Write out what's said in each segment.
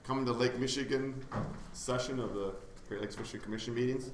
coming to Lake Michigan session of the Great Lakes Fishery Commission meetings.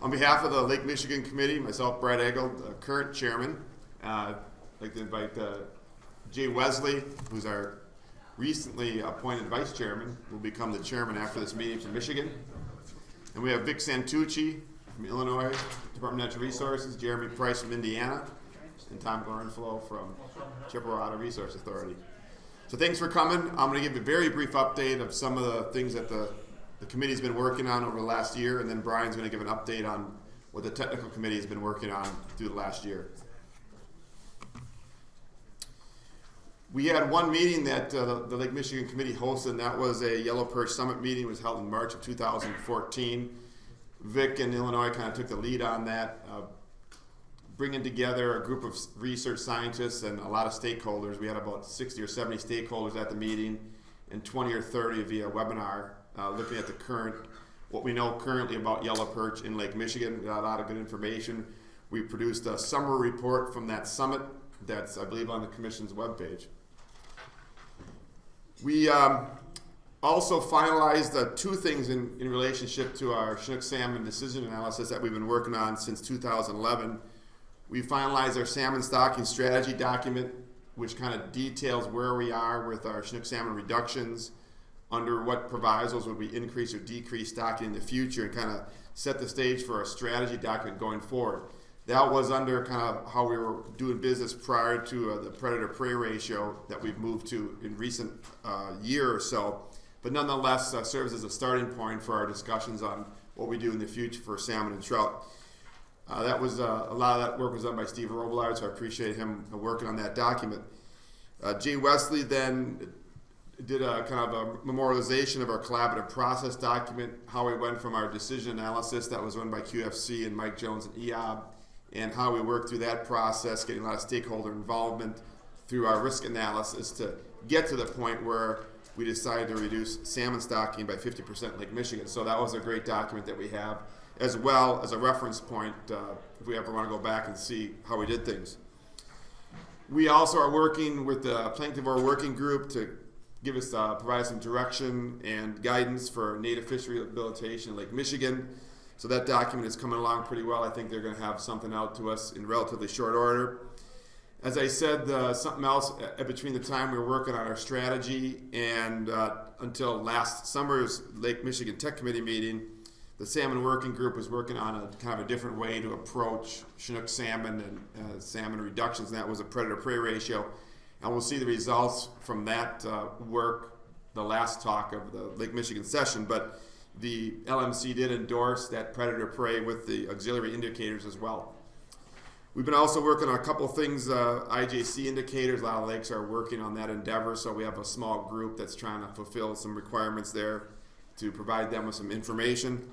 On behalf of the Lake Michigan Committee, myself, Brad Eggold, current chairman, I'd like to invite Jay Wesley, who's our recently appointed vice chairman, will become the chairman after this meeting from Michigan. And we have Vic Santucci from Illinois Department of Natural Resources, Jeremy Price from Indiana, and Tom Gorenflow from Chippewa Resource Authority. So thanks for coming. I'm going to give a very brief update of some of the things that the committee's been working on over the last year, and then Brian's going to give an update on what the technical committee has been working on through the last year. We had one meeting that the Lake Michigan Committee hosted, and that was a Yellow Perch Summit meeting. It was held in March of 2014. Vic in Illinois kind of took the lead on that, bringing together a group of research scientists and a lot of stakeholders. We had about 60 or 70 stakeholders at the meeting and 20 or 30 via webinar, looking at what we know currently about yellow perch in Lake Michigan. We got a lot of good information. We produced a summary report from that summit that's, I believe, on the Commission's webpage. We also finalized two things in relationship to our Chinook salmon decision analysis that we've been working on since 2011. We finalized our salmon stocking strategy document, which kind of details where we are with our Chinook salmon reductions, under what provisos would we increase or decrease stocking in the future, and kind of set the stage for a strategy document going forward. That was under kind of how we were doing business prior to the predator-prey ratio that we've moved to in recent year or so, but nonetheless serves as a starting point for our discussions on what we do in the future for salmon and trout. That was a lot of that work was done by Steve Robillard, so I appreciate him working on that document. Jay Wesley then did a kind of a memorialization of our collaborative process document, how we went from our decision analysis that was run by QFC and Mike Jones and EOB, and how we worked through that process, getting a lot of stakeholder involvement through our risk analysis to get to the point where we decided to reduce salmon stocking by 50% in Lake Michigan. So that was a great document that we have, as well as a reference point if we ever want to go back and see how we did things. We also are working with the Planktivore Working Group to give us provide some direction and guidance for native fishery rehabilitation in Lake Michigan. So that document is coming along pretty well. I think they're going to have something out to us in relatively short order. As I said, something else between the time we were working on our strategy and until last summer's Lake Michigan Tech Committee meeting, the Salmon Working Group was working on a kind of a different way to approach Chinook salmon and salmon reductions, and that was a predator-prey ratio. And we'll see the results from that work, the last talk of the Lake Michigan session, but the LMC did endorse that predator-prey with the auxiliary indicators as well. We've been also working on a couple things, IJC indicators. A lot of lakes are working on that endeavor, so we have a small group that's trying to fulfill some requirements there to provide them with some information.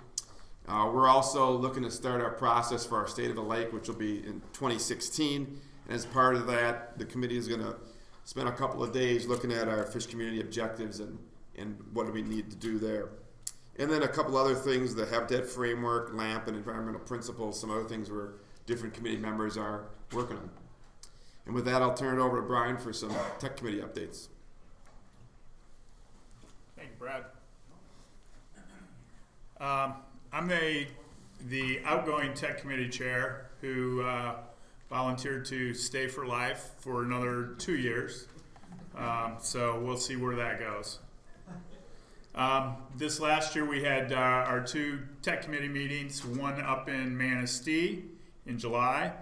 We're also looking to start our process for our State of the Lake, which will be in 2016. And as part of that, the committee is going to spend a couple of days looking at our fish community objectives and what do we need to do there. And then a couple other things, the Habitat Framework, LAMP, and environmental principles, some other things where different committee members are working on. And with that, I'll turn it over to Brian for some tech committee updates. Thank you, Brad. I'm the outgoing tech committee chair who volunteered to stay for life for another 2 years. So we'll see where that goes. This last year we had our two tech committee meetings, one up in Manistee in July.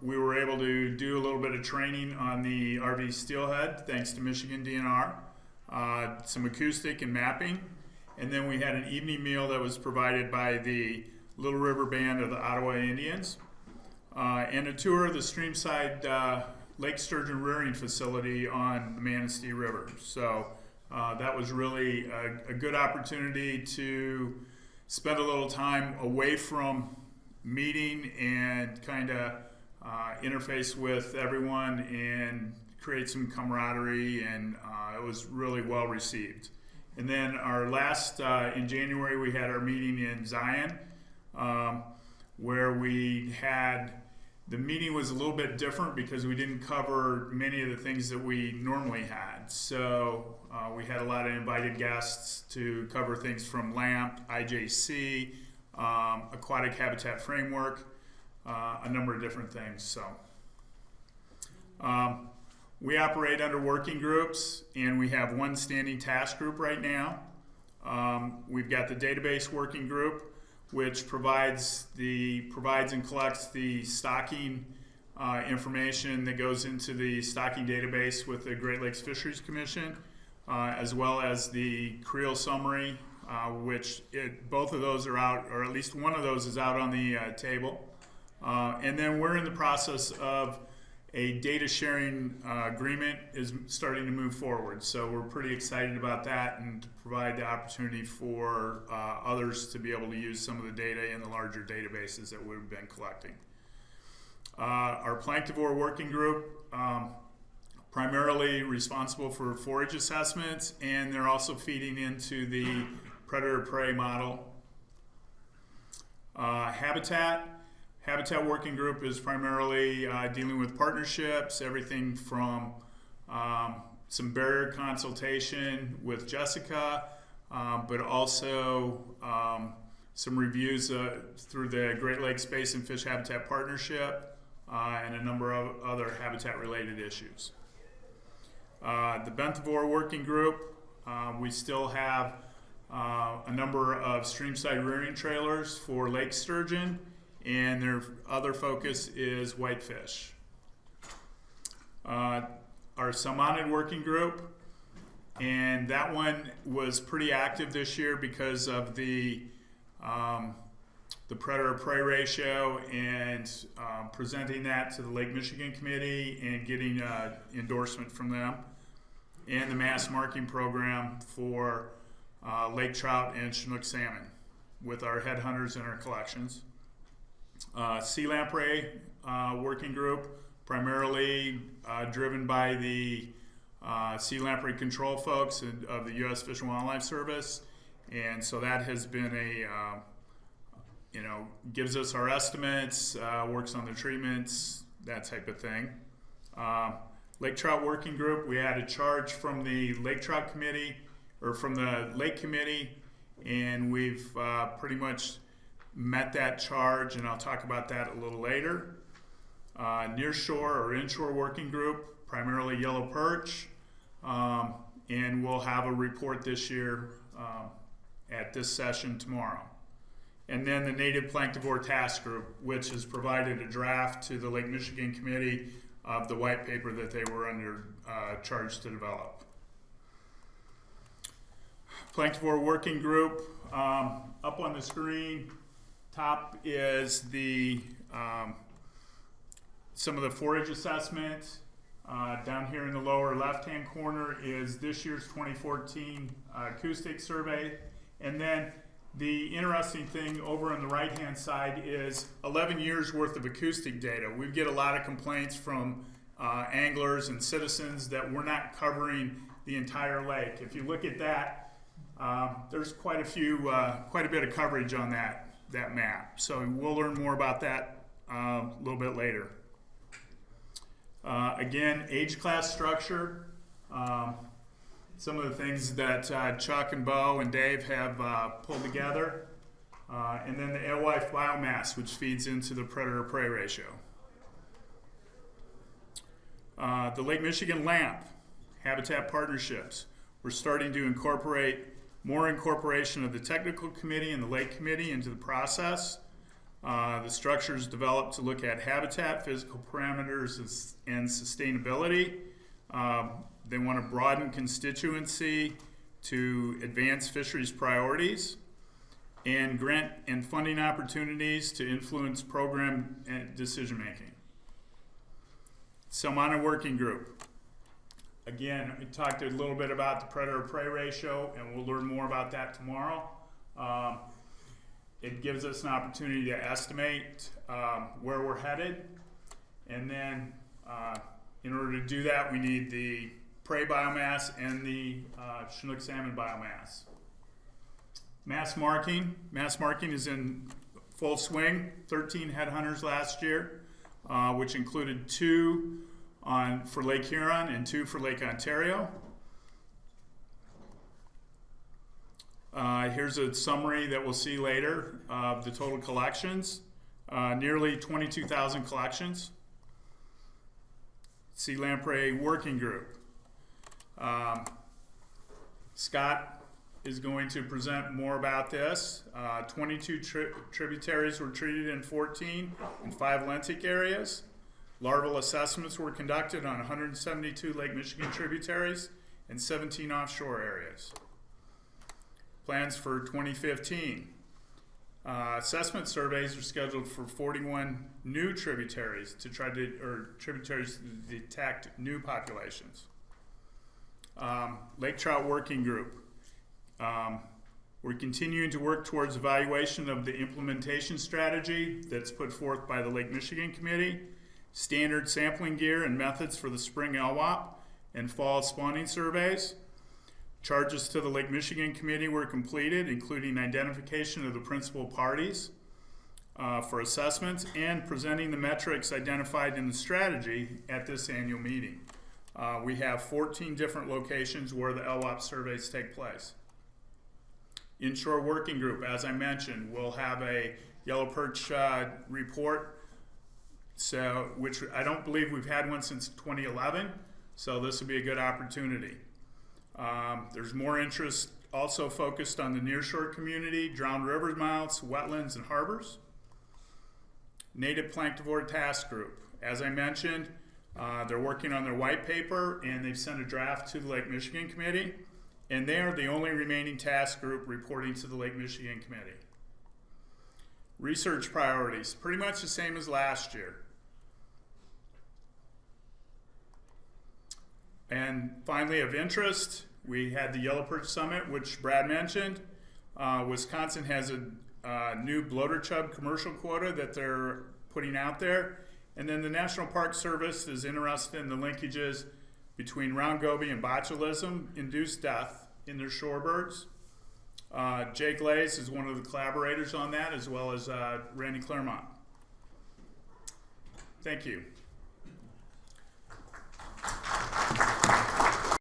We were able to do a little bit of training on the RV steelhead thanks to Michigan DNR, some acoustic and mapping, and then we had an evening meal that was provided by the Little River Band of the Ottawa Indians, and a tour of the Streamside Lake Sturgeon rearing facility on the Manistee River. So that was really a good opportunity to spend a little time away from meeting and kind of interface with everyone and create some camaraderie, and it was really well received. And then our last, in January, we had our meeting in Zion, where we had The meeting was a little bit different because we didn't cover many of the things that we normally had. So we had a lot of invited guests to cover things from LAMP, IJC, Aquatic Habitat Framework, a number of different things. So we operate under working groups, and we have one standing task group right now. We've got the database working group, which provides and collects the stocking information that goes into the stocking database with the Great Lakes Fisheries Commission, as well as the creel summary, both of those are out, or at least one of those is out on the table. And then we're in the process of a data sharing agreement is starting to move forward. So we're pretty excited about that and to provide the opportunity for others to be able to use some of the data in the larger databases that we've been collecting. Our planktivore working group, primarily responsible for forage assessments, and they're also feeding into the predator-prey model. Habitat working group is primarily dealing with partnerships, everything from some barrier consultation with Jessica, but also some reviews through the Great Lakes Basin Fish Habitat Partnership, and a number of other habitat-related issues. The benthivore working group, we still have a number of streamside rearing trailers for lake sturgeon, and their other focus is whitefish. Our salmonid working group, and that one was pretty active this year because of the predator-prey ratio and presenting that to the Lake Michigan Committee and getting endorsement from them, and the mass marking program for lake trout and Chinook salmon with our headhunters and our collections. Sea lamprey working group, primarily driven by the sea lamprey control folks of the U.S. Fish and Wildlife Service, and so that has been gives us our estimates, works on the treatments, that type of thing. Lake trout working group, we had a charge from the Lake Trout Committee, or from the Lake Committee, and we've pretty much met that charge, and I'll talk about that a little later. Nearshore or inshore working group, primarily yellow perch, and we'll have a report this year at this session tomorrow. And then the native planktivore task group, which has provided a draft to the Lake Michigan Committee of the white paper that they were under charge to develop. Planktivore working group, up on the screen, top is the some of the forage assessments. Down here in the lower left-hand corner is this year's 2014 acoustic survey. And then the interesting thing over on the right-hand side is 11 years worth of acoustic data. We get a lot of complaints from anglers and citizens that we're not covering the entire lake. If you look at that, there's quite a bit of coverage on that map. So we'll learn more about that a little bit later. Again, age class structure. Some of the things that Chuck and Bo and Dave have pulled together. And then the alewife biomass, which feeds into the predator-prey ratio. The Lake Michigan LAMP, habitat partnerships. We're starting to incorporate more incorporation of the technical committee and the lake committee into the process. The structure is developed to look at habitat, physical parameters, and sustainability. They want to broaden constituency to advance fisheries priorities and grant and funding opportunities to influence program decision making. Salmona working group. Again, we talked a little bit about the predator-prey ratio, and we'll learn more about that tomorrow. It gives us an opportunity to estimate where we're headed, and then in order to do that, we need the prey biomass and the Chinook salmon biomass. Mass marking is in full swing. 13 headhunters last year. which included 2 for Lake Huron and 2 for Lake Ontario. Here's a summary that we'll see later of the total collections. Nearly 22,000 collections. See Lamprey Working Group. Scott is going to present more about this. 22 tributaries were treated in 14 and 5 lentic areas. Larval assessments were conducted on 172 Lake Michigan tributaries and 17 offshore areas. Plans for 2015. Assessment surveys are scheduled for 41 new tributaries to detect new populations. Lake Trout Working Group. We're continuing to work towards evaluation of the implementation strategy that's put forth by the Lake Michigan Committee, standard sampling gear and methods for the spring LWOP and fall spawning surveys. Charges to the Lake Michigan Committee were completed, including identification of the principal parties for assessments and presenting the metrics identified in the strategy at this annual meeting. We have 14 different locations where the LWOP surveys take place. Inshore Working Group, as I mentioned, will have a yellow perch report, which I don't believe we've had one since 2011, so this will be a good opportunity. There's more interest also focused on the nearshore community, drowned river mouths, wetlands, and harbors. Native Planktivore Task Group. As I mentioned, they're working on their white paper, and they've sent a draft to the Lake Michigan Committee, and they are the only remaining task group reporting to the Lake Michigan Committee. Research priorities, pretty much the same as last year. And finally, of interest, we had the Yellow Perch Summit, which Brad mentioned. Wisconsin has a new bloater chub commercial quota that they're putting out there. And then the National Park Service is interested in the linkages between round goby and botulism-induced death in their shorebirds. Jay Glaze is one of the collaborators on that, as well as Randy Claremont. Thank you.